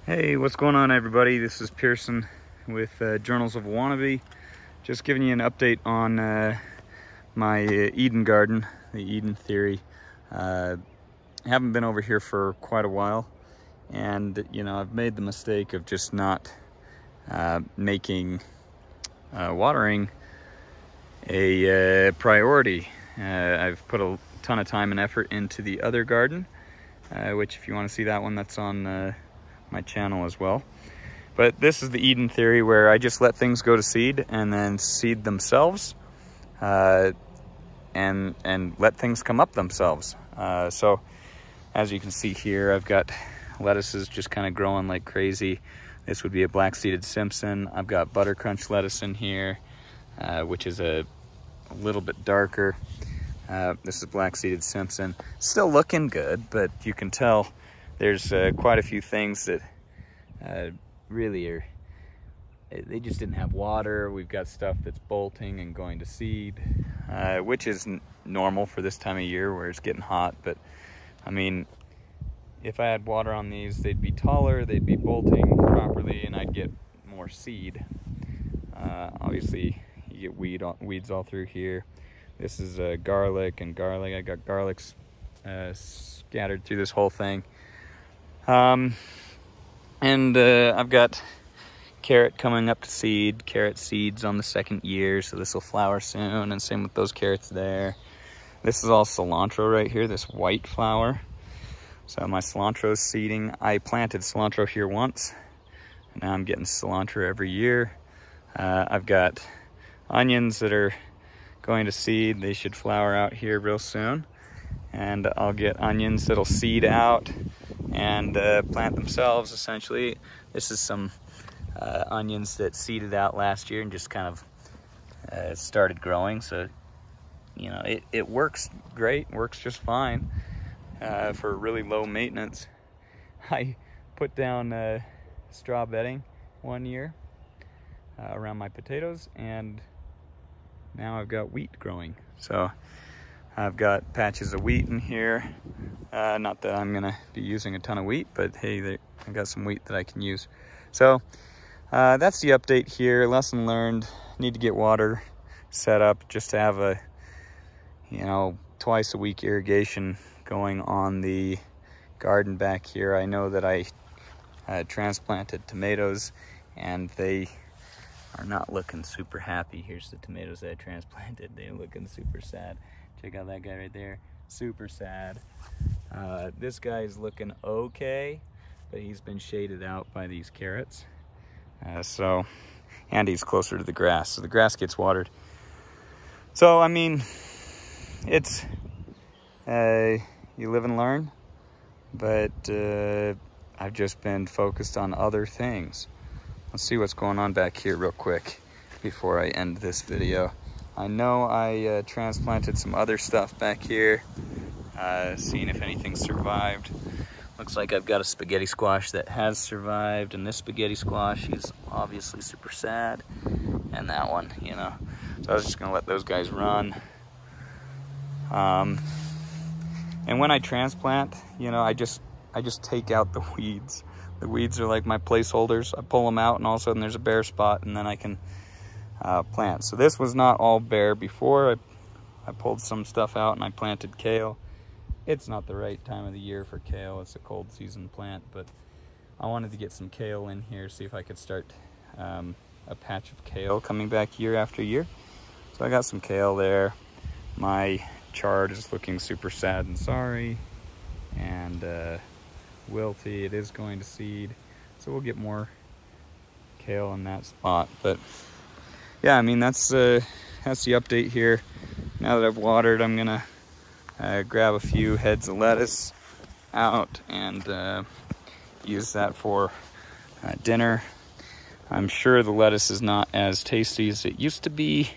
Hey, what's going on, everybody? This is Pearson with Journals of a Wannabe. Just giving you an update on my Eden garden, the Eden theory. Haven't been over here for quite a while, and I've made the mistake of just not making watering a priority. I've put a ton of time and effort into the other garden, which if you want to see that one, that's on my channel as well. But this is the Eden theory, where I just let things go to seed and then seed themselves, and let things come up themselves. So as you can see here, I've got lettuces just kind of growing like crazy. This would be a black-seeded Simpson. I've got butter crunch lettuce in here, which is a little bit darker. This is black-seeded Simpson. Still looking good, but you can tell there's quite a few things that really are, they just didn't have water. We've got stuff that's bolting and going to seed, which is normal for this time of year where it's getting hot. But I mean, if I had water on these, they'd be taller, they'd be bolting properly, and I'd get more seed. Obviously, you get weeds all through here. This is garlic and garlic. I got garlics scattered through this whole thing. And I've got carrot coming up to seed, carrot seeds on the second year, so this will flower soon, and same with those carrots there. This is all cilantro right here, this white flower. So my cilantro is seeding. I planted cilantro here once, and now I'm getting cilantro every year. I've got onions that are going to seed. They should flower out here real soon, and I'll get onions that'll seed out and plant themselves, essentially. This is some onions that seeded out last year and just kind of started growing. So, it works great, works just fine for really low maintenance. I put down straw bedding one year around my potatoes, and now I've got wheat growing. So I've got patches of wheat in here. Not that I'm gonna be using a ton of wheat, but hey, I got some wheat that I can use. So that's the update here. Lesson learned. Need to get water set up just to have a, twice a week irrigation going on the garden back here. I know that I transplanted tomatoes, and they are not looking super happy. Here's the tomatoes that I transplanted. They're looking super sad. Check out that guy right there, super sad. This guy is looking okay, but he's been shaded out by these carrots. And he's closer to the grass, so the grass gets watered. So, I mean, it's, you live and learn, but I've just been focused on other things. Let's see what's going on back here real quick before I end this video. I know I transplanted some other stuff back here, seeing if anything survived. Looks like I've got a spaghetti squash that has survived, and this spaghetti squash is obviously super sad, and that one, So I was just gonna let those guys run. And when I transplant, I just take out the weeds. The weeds are like my placeholders. I pull them out, and all of a sudden there's a bare spot, and then I can plant. So this was not all bare before. I pulled some stuff out and I planted kale. It's not the right time of the year for kale. It's a cold season plant, but I wanted to get some kale in here, see if I could start a patch of kale coming back year after year. So I got some kale there. My chard is looking super sad and sorry, and wilty. It is going to seed, so we'll get more kale in that spot. But yeah, I mean, that's the update here. Now that I've watered, I'm gonna grab a few heads of lettuce out and use that for dinner. I'm sure the lettuce is not as tasty as it used to be.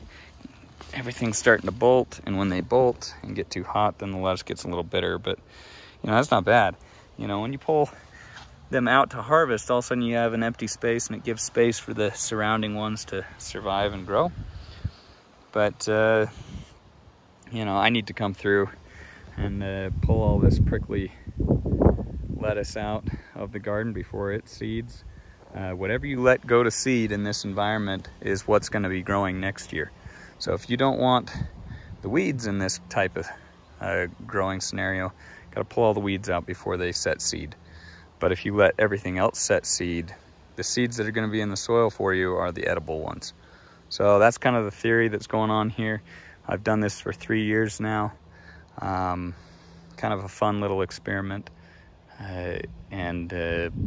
Everything's starting to bolt, and when they bolt and get too hot, then the lettuce gets a little bitter, but that's not bad. When you pull them out to harvest, all of a sudden you have an empty space, and it gives space for the surrounding ones to survive and grow. But I need to come through and pull all this prickly lettuce out. of the garden before it seeds. Whatever you let go to seed in this environment is what's going to be growing next year. So if you don't want the weeds in this type of growing scenario, got to pull all the weeds out before they set seed. But if you let everything else set seed, the seeds that are going to be in the soil for you are the edible ones. So that's kind of the theory that's going on here. I've done this for 3 years now. Kind of a fun little experiment, and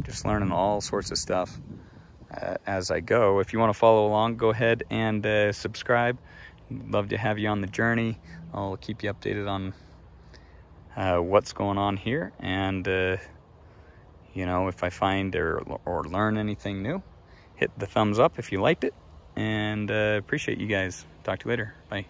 just learning all sorts of stuff as I go. If you want to follow along, go ahead and subscribe. Love to have you on the journey. I'll keep you updated on what's going on here, and you know, if I find or learn anything new, hit the thumbs up if you liked it, and appreciate you guys. Talk to you later. Bye.